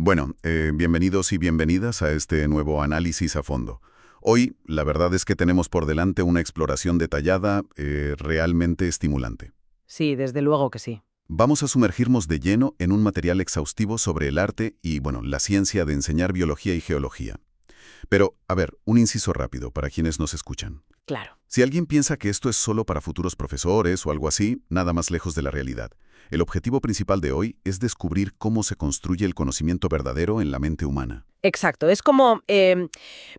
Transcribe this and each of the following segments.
Bueno, bienvenidos y bienvenidas a este nuevo análisis a fondo. Hoy, la verdad es que tenemos por delante una exploración detallada, realmente estimulante. Sí, desde luego que sí. Vamos a sumergirnos de lleno en un material exhaustivo sobre el arte y, bueno, la ciencia de enseñar biología y geología. Pero, a ver, un inciso rápido para quienes nos escuchan. Claro. Si alguien piensa que esto es solo para futuros profesores o algo así, nada más lejos de la realidad. El objetivo principal de hoy es descubrir cómo se construye el conocimiento verdadero en la mente humana. Exacto. Es como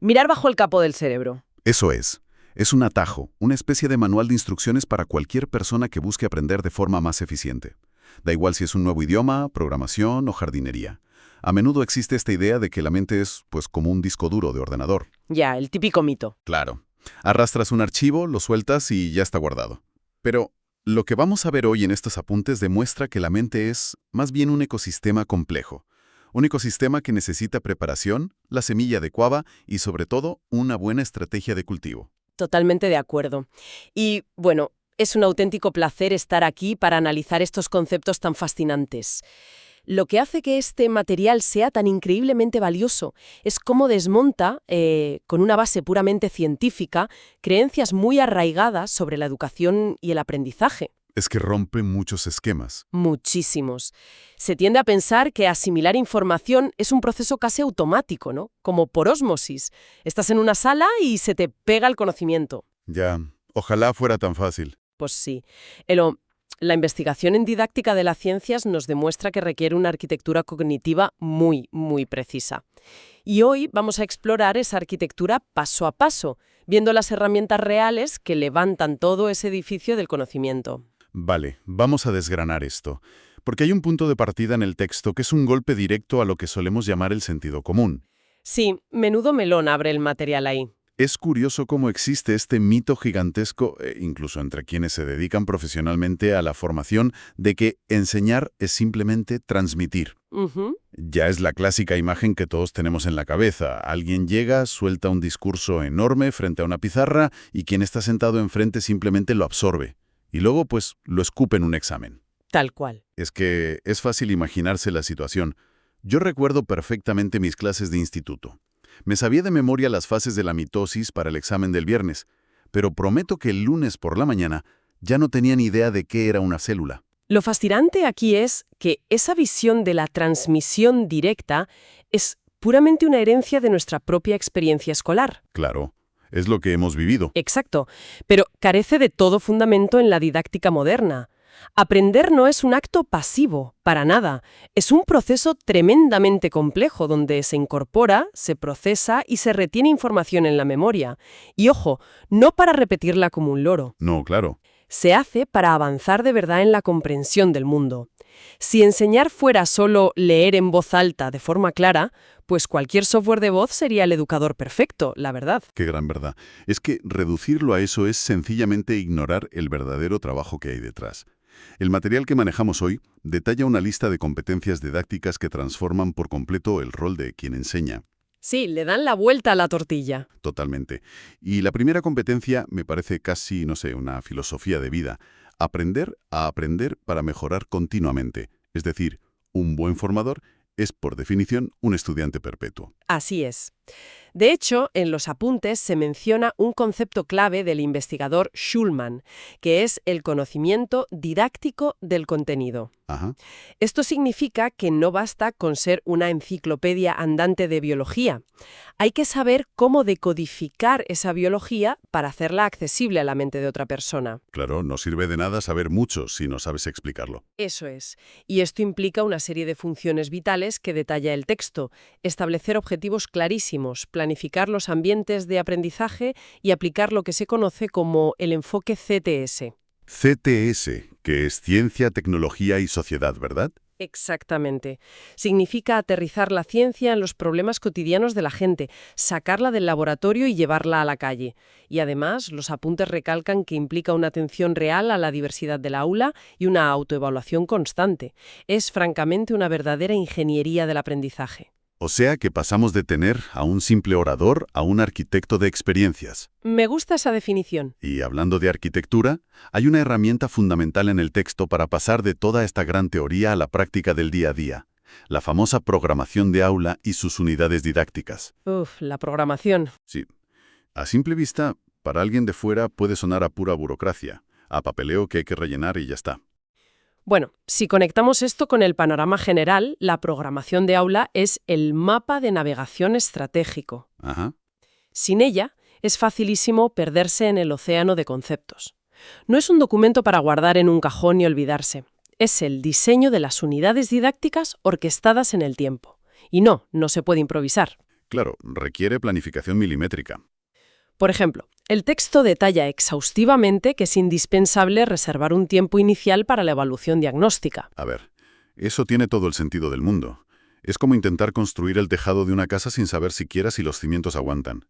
mirar bajo el capó del cerebro. Eso es. Es un atajo, una especie de manual de instrucciones para cualquier persona que busque aprender de forma más eficiente. Da igual si es un nuevo idioma, programación o jardinería. A menudo existe esta idea de que la mente es, pues, como un disco duro de ordenador. Ya, el típico mito. Claro. Arrastras un archivo, lo sueltas y ya está guardado. Pero lo que vamos a ver hoy en estos apuntes demuestra que la mente es más bien un ecosistema complejo. Un ecosistema que necesita preparación, la semilla adecuada y, sobre todo, una buena estrategia de cultivo. Totalmente de acuerdo. Y, bueno, es un auténtico placer estar aquí para analizar estos conceptos tan fascinantes. Lo que hace que este material sea tan increíblemente valioso es cómo desmonta, con una base puramente científica, creencias muy arraigadas sobre la educación y el aprendizaje. Es que rompe muchos esquemas. Muchísimos. Se tiende a pensar que asimilar información es un proceso casi automático, ¿no? Como por ósmosis. Estás en una sala y se te pega el conocimiento. Ya, ojalá fuera tan fácil. Pues sí. La investigación en didáctica de las ciencias nos demuestra que requiere una arquitectura cognitiva muy, muy precisa. Y hoy vamos a explorar esa arquitectura paso a paso, viendo las herramientas reales que levantan todo ese edificio del conocimiento. Vale, vamos a desgranar esto. Porque hay un punto de partida en el texto que es un golpe directo a lo que solemos llamar el sentido común. Sí, menudo melón abre el material ahí. Es curioso cómo existe este mito gigantesco, incluso entre quienes se dedican profesionalmente a la formación, de que enseñar es simplemente transmitir. Ujú. Ya es la clásica imagen que todos tenemos en la cabeza. Alguien llega, suelta un discurso enorme frente a una pizarra y quien está sentado enfrente simplemente lo absorbe. Y luego, pues, lo escupe en un examen. Tal cual. Es que es fácil imaginarse la situación. Yo recuerdo perfectamente mis clases de instituto. Me sabía de memoria las fases de la mitosis para el examen del viernes, pero prometo que el lunes por la mañana ya no tenía ni idea de qué era una célula. Lo fascinante aquí es que esa visión de la transmisión directa es puramente una herencia de nuestra propia experiencia escolar. Claro, es lo que hemos vivido. Exacto, pero carece de todo fundamento en la didáctica moderna. Aprender no es un acto pasivo, para nada. Es un proceso tremendamente complejo donde se incorpora, se procesa y se retiene información en la memoria. Y ojo, no para repetirla como un loro. No, claro. Se hace para avanzar de verdad en la comprensión del mundo. Si enseñar fuera solo leer en voz alta de forma clara, pues cualquier software de voz sería el educador perfecto, la verdad. Qué gran verdad. Es que reducirlo a eso es sencillamente ignorar el verdadero trabajo que hay detrás. El material que manejamos hoy detalla una lista de competencias didácticas que transforman por completo el rol de quien enseña. Sí, le dan la vuelta a la tortilla. Totalmente. Y la primera competencia me parece casi, no sé, una filosofía de vida. Aprender a aprender para mejorar continuamente. Es decir, un buen formador es, por definición, un estudiante perpetuo. Así es. De hecho, en los apuntes se menciona un concepto clave del investigador Schulman, que es el conocimiento didáctico del contenido. Ajá. Esto significa que no basta con ser una enciclopedia andante de biología. Hay que saber cómo decodificar esa biología para hacerla accesible a la mente de otra persona. Claro, no sirve de nada saber mucho si no sabes explicarlo. Eso es. Y esto implica una serie de funciones vitales que detalla el texto: establecer objetivos clarísimos, planificar los ambientes de aprendizaje y aplicar lo que se conoce como el enfoque CTS. CTS, que es Ciencia, Tecnología y Sociedad, ¿verdad? Exactamente. Significa aterrizar la ciencia en los problemas cotidianos de la gente, sacarla del laboratorio y llevarla a la calle. Y además, los apuntes recalcan que implica una atención real a la diversidad del aula y una autoevaluación constante. Es francamente una verdadera ingeniería del aprendizaje. O sea que pasamos de tener a un simple orador a un arquitecto de experiencias. Me gusta esa definición. Y hablando de arquitectura, hay una herramienta fundamental en el texto para pasar de toda esta gran teoría a la práctica del día a día. la famosa programación de aula y sus unidades didácticas. Uf, la programación. Sí. A simple vista, para alguien de fuera puede sonar a pura burocracia, a papeleo que hay que rellenar y ya está. Bueno, si conectamos esto con el panorama general, la programación de aula es el mapa de navegación estratégico. Ajá. Sin ella, es facilísimo perderse en el océano de conceptos. No es un documento para guardar en un cajón y olvidarse. Es el diseño de las unidades didácticas orquestadas en el tiempo. Y no se puede improvisar. Claro, requiere planificación milimétrica. Por ejemplo, el texto detalla exhaustivamente que es indispensable reservar un tiempo inicial para la evaluación diagnóstica. A ver, eso tiene todo el sentido del mundo. Es como intentar construir el tejado de una casa sin saber siquiera si los cimientos aguantan.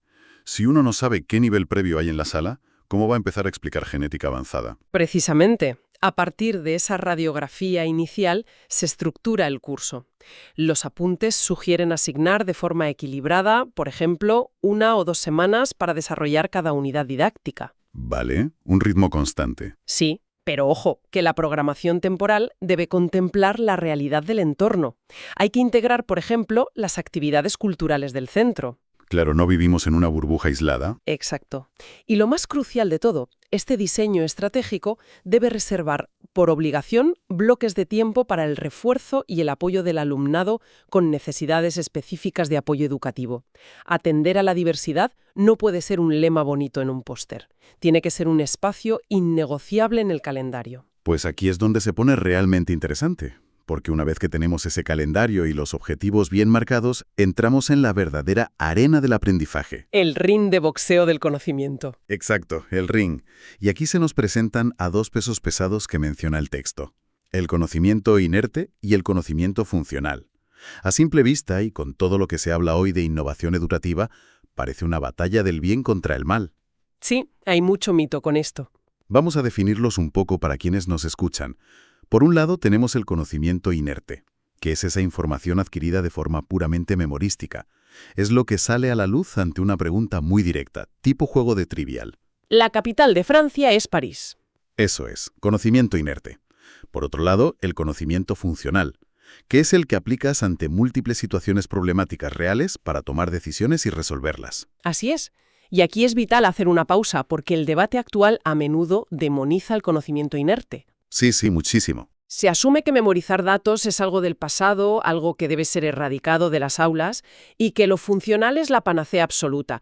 Si uno no sabe qué nivel previo hay en la sala, ¿cómo va a empezar a explicar genética avanzada? Precisamente, a partir de esa radiografía inicial se estructura el curso. Los apuntes sugieren asignar de forma equilibrada, por ejemplo, 1 o 2 semanas para desarrollar cada unidad didáctica. Vale, un ritmo constante. Sí, pero ojo, que la programación temporal debe contemplar la realidad del entorno. Hay que integrar, por ejemplo, las actividades culturales del centro. Claro, no vivimos en una burbuja aislada. Exacto. Y lo más crucial de todo, este diseño estratégico debe reservar, por obligación, bloques de tiempo para el refuerzo y el apoyo del alumnado con necesidades específicas de apoyo educativo. Atender a la diversidad no puede ser un lema bonito en un póster. Tiene que ser un espacio innegociable en el calendario. Pues aquí es donde se pone realmente interesante. Porque una vez que tenemos ese calendario y los objetivos bien marcados, entramos en la verdadera arena del aprendizaje. El ring de boxeo del conocimiento. Exacto, el ring. Y aquí se nos presentan a 2 pesos pesados que menciona el texto. El conocimiento inerte y el conocimiento funcional. A simple vista, y con todo lo que se habla hoy de innovación educativa, parece una batalla del bien contra el mal. Sí, hay mucho mito con esto. Vamos a definirlos un poco para quienes nos escuchan. Por un lado tenemos el conocimiento inerte, que es esa información adquirida de forma puramente memorística. Es lo que sale a la luz ante una pregunta muy directa, tipo juego de trivial. La capital de Francia es París. Eso es, conocimiento inerte. Por otro lado, el conocimiento funcional, que es el que aplicas ante múltiples situaciones problemáticas reales para tomar decisiones y resolverlas. Así es. Y aquí es vital hacer una pausa porque el debate actual a menudo demoniza el conocimiento inerte. Sí, muchísimo. Se asume que memorizar datos es algo del pasado, algo que debe ser erradicado de las aulas, y que lo funcional es la panacea absoluta.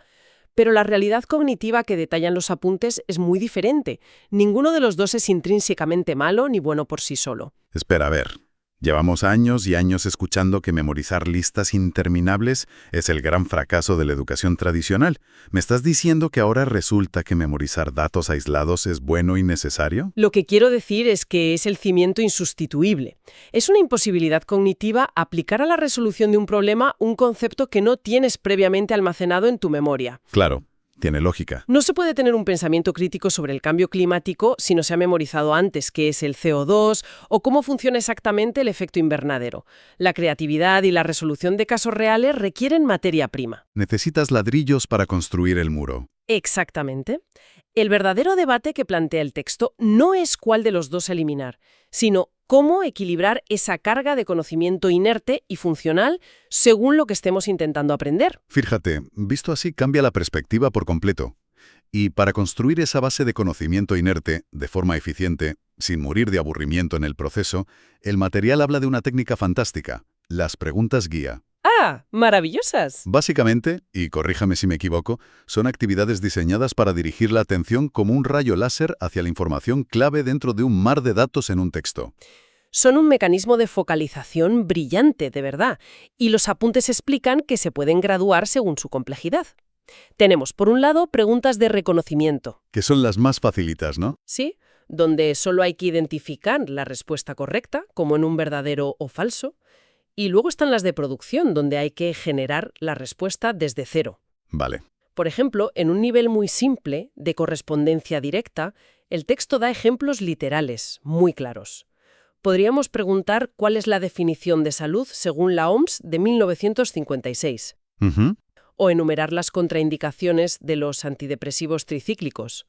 Pero la realidad cognitiva que detallan los apuntes es muy diferente. Ninguno de los dos es intrínsecamente malo ni bueno por sí solo. Espera, a ver. Llevamos años y años escuchando que memorizar listas interminables es el gran fracaso de la educación tradicional. ¿Me estás diciendo que ahora resulta que memorizar datos aislados es bueno y necesario? Lo que quiero decir es que es el cimiento insustituible. Es una imposibilidad cognitiva aplicar a la resolución de un problema un concepto que no tienes previamente almacenado en tu memoria. Claro. Tiene lógica. No se puede tener un pensamiento crítico sobre el cambio climático si no se ha memorizado antes qué es el CO2 o cómo funciona exactamente el efecto invernadero. La creatividad y la resolución de casos reales requieren materia prima. Necesitas ladrillos para construir el muro. Exactamente. El verdadero debate que plantea el texto no es cuál de los dos eliminar, sino cómo equilibrar esa carga de conocimiento inerte y funcional según lo que estemos intentando aprender. Fíjate, visto así cambia la perspectiva por completo. Y para construir esa base de conocimiento inerte, de forma eficiente, sin morir de aburrimiento en el proceso, el material habla de una técnica fantástica, las preguntas guía. ¡Ah! ¡Maravillosas! Básicamente, y corríjame si me equivoco, son actividades diseñadas para dirigir la atención como un rayo láser hacia la información clave dentro de un mar de datos en un texto. Son un mecanismo de focalización brillante, de verdad, y los apuntes explican que se pueden graduar según su complejidad. Tenemos, por un lado, preguntas de reconocimiento. Que son las más facilitas, ¿no? Sí, donde solo hay que identificar la respuesta correcta, como en un verdadero o falso. Y luego están las de producción, donde hay que generar la respuesta desde cero. Vale. Por ejemplo, en un nivel muy simple, de correspondencia directa, el texto da ejemplos literales, muy claros. Podríamos preguntar cuál es la definición de salud según la OMS de 1956. O enumerar las contraindicaciones de los antidepresivos tricíclicos.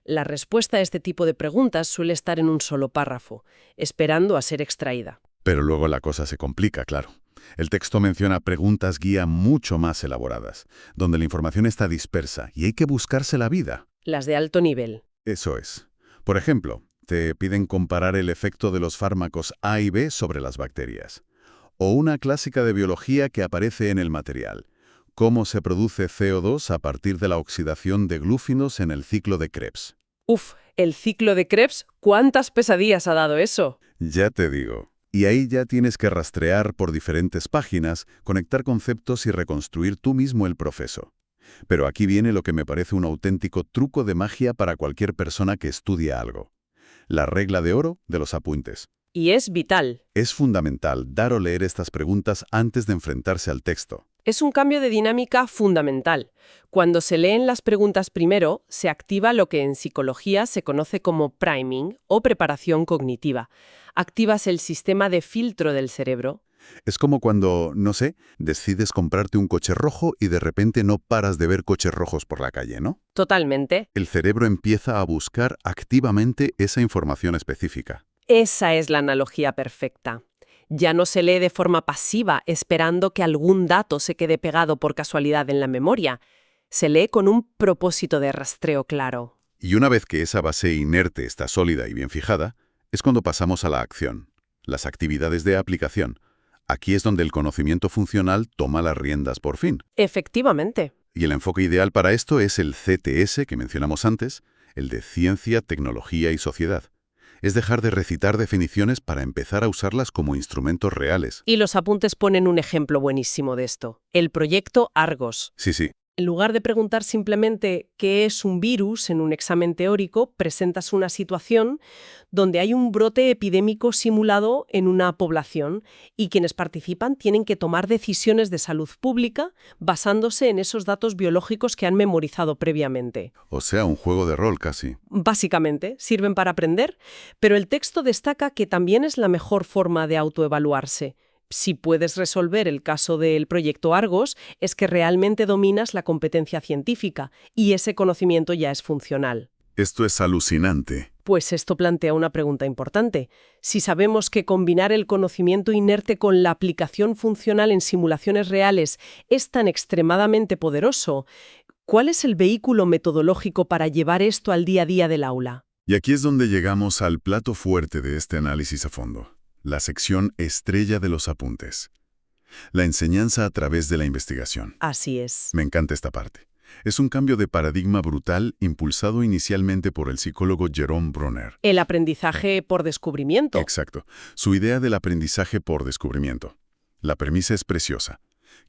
La respuesta a este tipo de preguntas suele estar en un solo párrafo, esperando a ser extraída. Pero luego la cosa se complica, claro. El texto menciona preguntas guía mucho más elaboradas, donde la información está dispersa y hay que buscarse la vida. Las de alto nivel. Eso es. Por ejemplo, te piden comparar el efecto de los fármacos A y B sobre las bacterias. O una clásica de biología que aparece en el material. Cómo se produce CO2 a partir de la oxidación de glúcidos en el ciclo de Krebs. Uf, el ciclo de Krebs, ¿cuántas pesadillas ha dado eso? Ya te digo. Y ahí ya tienes que rastrear por diferentes páginas, conectar conceptos y reconstruir tú mismo el proceso. Pero aquí viene lo que me parece un auténtico truco de magia para cualquier persona que estudia algo. La regla de oro de los apuntes. Y es vital. Es fundamental dar o leer estas preguntas antes de enfrentarse al texto. Es un cambio de dinámica fundamental. Cuando se leen las preguntas primero, se activa lo que en psicología se conoce como priming o preparación cognitiva. Activas el sistema de filtro del cerebro. Es como cuando, no sé, decides comprarte un coche rojo y de repente no paras de ver coches rojos por la calle, ¿no? Totalmente. El cerebro empieza a buscar activamente esa información específica. Esa es la analogía perfecta. Ya no se lee de forma pasiva, esperando que algún dato se quede pegado por casualidad en la memoria. Se lee con un propósito de rastreo claro. Y una vez que esa base inerte está sólida y bien fijada, es cuando pasamos a la acción, las actividades de aplicación. Aquí es donde el conocimiento funcional toma las riendas por fin. Efectivamente. Y el enfoque ideal para esto es el CTS que mencionamos antes, el de Ciencia, Tecnología y Sociedad. Es dejar de recitar definiciones para empezar a usarlas como instrumentos reales. Y los apuntes ponen un ejemplo buenísimo de esto. El proyecto Argos. Sí. En lugar de preguntar simplemente qué es un virus en un examen teórico, presentas una situación donde hay un brote epidémico simulado en una población y quienes participan tienen que tomar decisiones de salud pública basándose en esos datos biológicos que han memorizado previamente. O sea, un juego de rol casi. Básicamente, sirven para aprender, pero el texto destaca que también es la mejor forma de autoevaluarse. Si puedes resolver el caso del proyecto Argos, es que realmente dominas la competencia científica y ese conocimiento ya es funcional. Esto es alucinante. Pues esto plantea una pregunta importante. Si sabemos que combinar el conocimiento inerte con la aplicación funcional en simulaciones reales es tan extremadamente poderoso, ¿cuál es el vehículo metodológico para llevar esto al día a día del aula? Y aquí es donde llegamos al plato fuerte de este análisis a fondo. La sección estrella de los apuntes. La enseñanza a través de la investigación. Así es. Me encanta esta parte. Es un cambio de paradigma brutal impulsado inicialmente por el psicólogo Jerome Bruner. El aprendizaje por descubrimiento. Exacto. Su idea del aprendizaje por descubrimiento. La premisa es preciosa.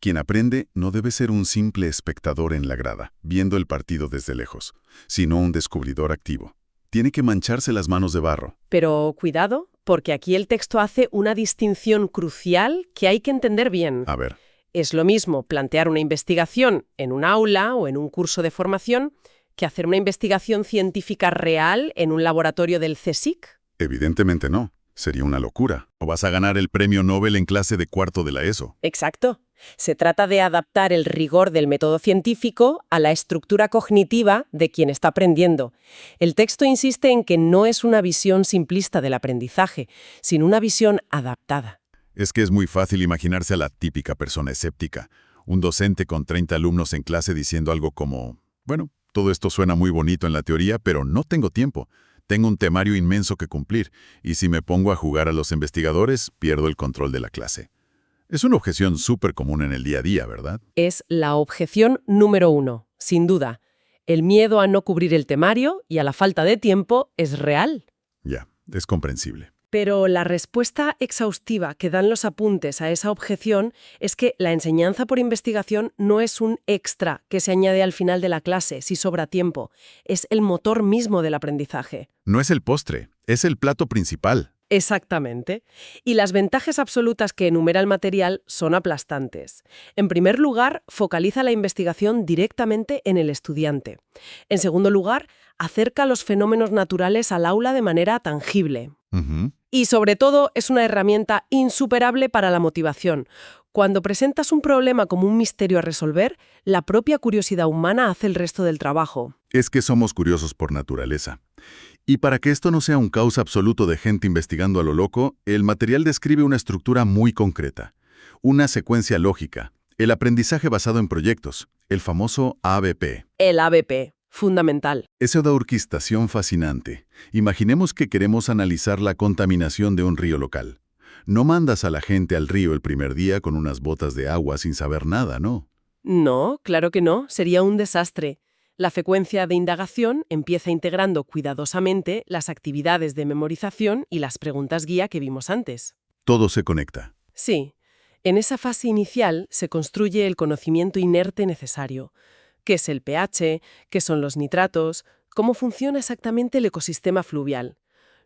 Quien aprende no debe ser un simple espectador en la grada, viendo el partido desde lejos, sino un descubridor activo. Tiene que mancharse las manos de barro. Pero cuidado, porque aquí el texto hace una distinción crucial que hay que entender bien. A ver. Es lo mismo plantear una investigación en un aula o en un curso de formación que hacer una investigación científica real en un laboratorio del CSIC. Evidentemente no. Sería una locura. O vas a ganar el premio Nobel en clase de cuarto de la ESO. Exacto. Se trata de adaptar el rigor del método científico a la estructura cognitiva de quien está aprendiendo. El texto insiste en que no es una visión simplista del aprendizaje, sino una visión adaptada. Es que es muy fácil imaginarse a la típica persona escéptica. Un docente con 30 alumnos en clase diciendo algo como, bueno, todo esto suena muy bonito en la teoría, pero no tengo tiempo. Tengo un temario inmenso que cumplir, y si me pongo a jugar a los investigadores, pierdo el control de la clase. Es una objeción súper común en el día a día, ¿verdad? Es la objeción número 1, sin duda. El miedo a no cubrir el temario y a la falta de tiempo es real. Ya, es comprensible. Pero la respuesta exhaustiva que dan los apuntes a esa objeción es que la enseñanza por investigación no es un extra que se añade al final de la clase si sobra tiempo. Es el motor mismo del aprendizaje. No es el postre, es el plato principal. Exactamente. Y las ventajas absolutas que enumera el material son aplastantes. En primer lugar, focaliza la investigación directamente en el estudiante. En segundo lugar, acerca los fenómenos naturales al aula de manera tangible. Y sobre todo, es una herramienta insuperable para la motivación. Cuando presentas un problema como un misterio a resolver, la propia curiosidad humana hace el resto del trabajo. Es que somos curiosos por naturaleza. Y para que esto no sea un caos absoluto de gente investigando a lo loco, el material describe una estructura muy concreta, una secuencia lógica, el aprendizaje basado en proyectos, el famoso ABP. El ABP, fundamental. Esa da orquestación fascinante. Imaginemos que queremos analizar la contaminación de un río local. No mandas a la gente al río el primer día con unas botas de agua sin saber nada, ¿no? No, claro que no, sería un desastre. La frecuencia de indagación empieza integrando cuidadosamente las actividades de memorización y las preguntas guía que vimos antes. Todo se conecta. Sí, en esa fase inicial se construye el conocimiento inerte necesario. ¿Qué es el pH? ¿Qué son los nitratos? ¿Cómo funciona exactamente el ecosistema fluvial?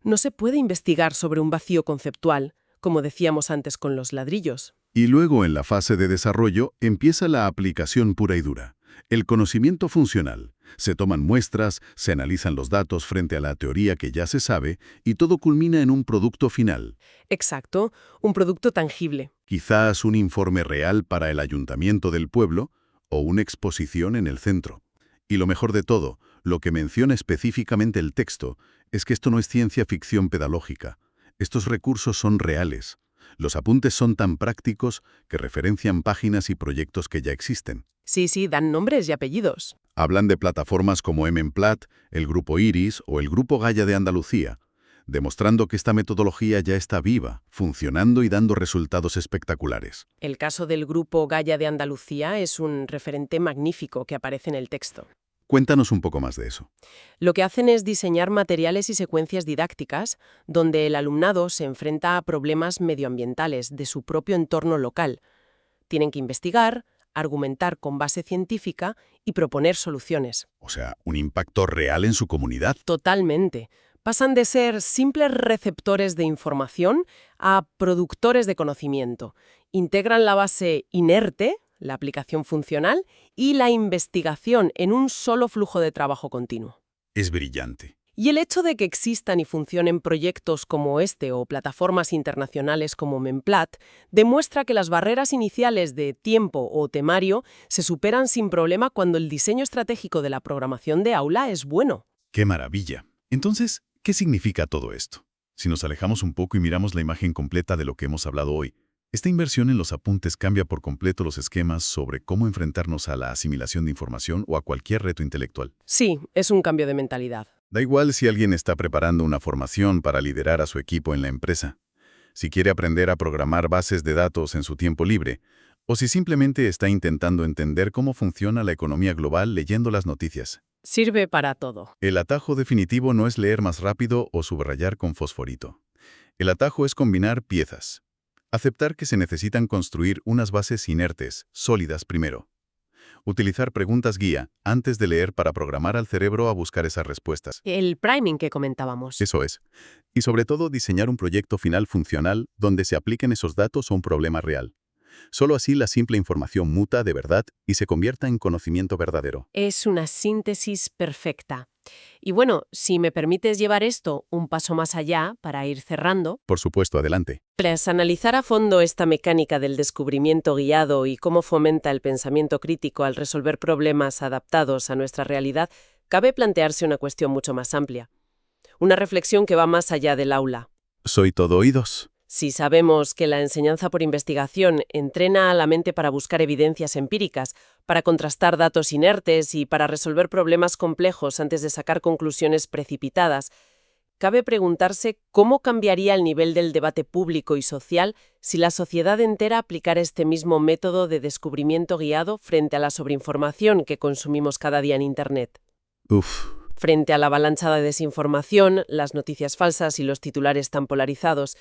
No se puede investigar sobre un vacío conceptual, como decíamos antes con los ladrillos. Y luego, en la fase de desarrollo, empieza la aplicación pura y dura. El conocimiento funcional. Se toman muestras, se analizan los datos frente a la teoría que ya se sabe, y todo culmina en un producto final. Exacto, un producto tangible. Quizás un informe real para el ayuntamiento del pueblo o una exposición en el centro. Y lo mejor de todo, lo que menciona específicamente el texto, es que esto no es ciencia ficción pedagógica. Estos recursos son reales. Los apuntes son tan prácticos que referencian páginas y proyectos que ya existen. Sí, dan nombres y apellidos. Hablan de plataformas como MMPlat, el Grupo Iris o el Grupo Gaia de Andalucía, demostrando que esta metodología ya está viva, funcionando y dando resultados espectaculares. El caso del Grupo Gaia de Andalucía es un referente magnífico que aparece en el texto. Cuéntanos un poco más de eso. Lo que hacen es diseñar materiales y secuencias didácticas donde el alumnado se enfrenta a problemas medioambientales de su propio entorno local. Tienen que investigar, argumentar con base científica y proponer soluciones. O sea, un impacto real en su comunidad. Totalmente. Pasan de ser simples receptores de información a productores de conocimiento. Integran la base inerte, la aplicación funcional, y la investigación en un solo flujo de trabajo continuo. Es brillante. Y el hecho de que existan y funcionen proyectos como este o plataformas internacionales como Memplat demuestra que las barreras iniciales de tiempo o temario se superan sin problema cuando el diseño estratégico de la programación de aula es bueno. ¡Qué maravilla! Entonces, ¿qué significa todo esto? Si nos alejamos un poco y miramos la imagen completa de lo que hemos hablado hoy, esta inversión en los apuntes cambia por completo los esquemas sobre cómo enfrentarnos a la asimilación de información o a cualquier reto intelectual. Sí, es un cambio de mentalidad. Da igual si alguien está preparando una formación para liderar a su equipo en la empresa, si quiere aprender a programar bases de datos en su tiempo libre, o si simplemente está intentando entender cómo funciona la economía global leyendo las noticias. Sirve para todo. El atajo definitivo no es leer más rápido o subrayar con fosforito. El atajo es combinar piezas. Aceptar que se necesitan construir unas bases inertes, sólidas primero. Utilizar preguntas guía antes de leer para programar al cerebro a buscar esas respuestas. El priming que comentábamos. Eso es. Y sobre todo diseñar un proyecto final funcional donde se apliquen esos datos a un problema real. Solo así la simple información muta de verdad y se convierta en conocimiento verdadero. Es una síntesis perfecta. Y bueno, si me permites llevar esto un paso más allá para ir cerrando. Por supuesto, adelante. Tras analizar a fondo esta mecánica del descubrimiento guiado y cómo fomenta el pensamiento crítico al resolver problemas adaptados a nuestra realidad, cabe plantearse una cuestión mucho más amplia. Una reflexión que va más allá del aula. Soy todo oídos. Si sabemos que la enseñanza por investigación entrena a la mente para buscar evidencias empíricas, para contrastar datos inertes y para resolver problemas complejos antes de sacar conclusiones precipitadas, cabe preguntarse cómo cambiaría el nivel del debate público y social si la sociedad entera aplicara este mismo método de descubrimiento guiado frente a la sobreinformación que consumimos cada día en Internet. Frente a la avalancha de desinformación, las noticias falsas y los titulares tan polarizados.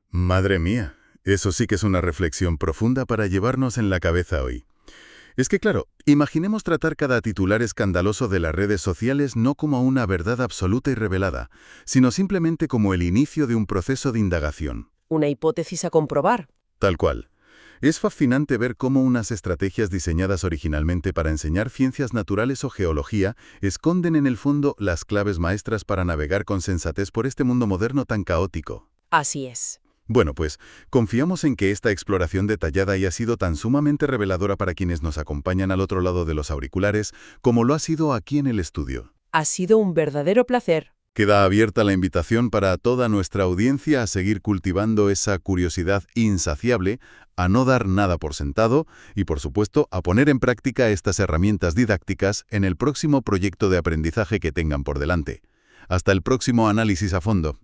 Madre mía, eso sí que es una reflexión profunda para llevarnos en la cabeza hoy. Es que claro, imaginemos tratar cada titular escandaloso de las redes sociales no como una verdad absoluta y revelada, sino simplemente como el inicio de un proceso de indagación. Una hipótesis a comprobar. Tal cual. Es fascinante ver cómo unas estrategias diseñadas originalmente para enseñar ciencias naturales o geología esconden en el fondo las claves maestras para navegar con sensatez por este mundo moderno tan caótico. Así es. Bueno, pues, confiamos en que esta exploración detallada haya sido tan sumamente reveladora para quienes nos acompañan al otro lado de los auriculares como lo ha sido aquí en el estudio. Ha sido un verdadero placer. Queda abierta la invitación para toda nuestra audiencia a seguir cultivando esa curiosidad insaciable, a no dar nada por sentado y, por supuesto, a poner en práctica estas herramientas didácticas en el próximo proyecto de aprendizaje que tengan por delante. Hasta el próximo análisis a fondo.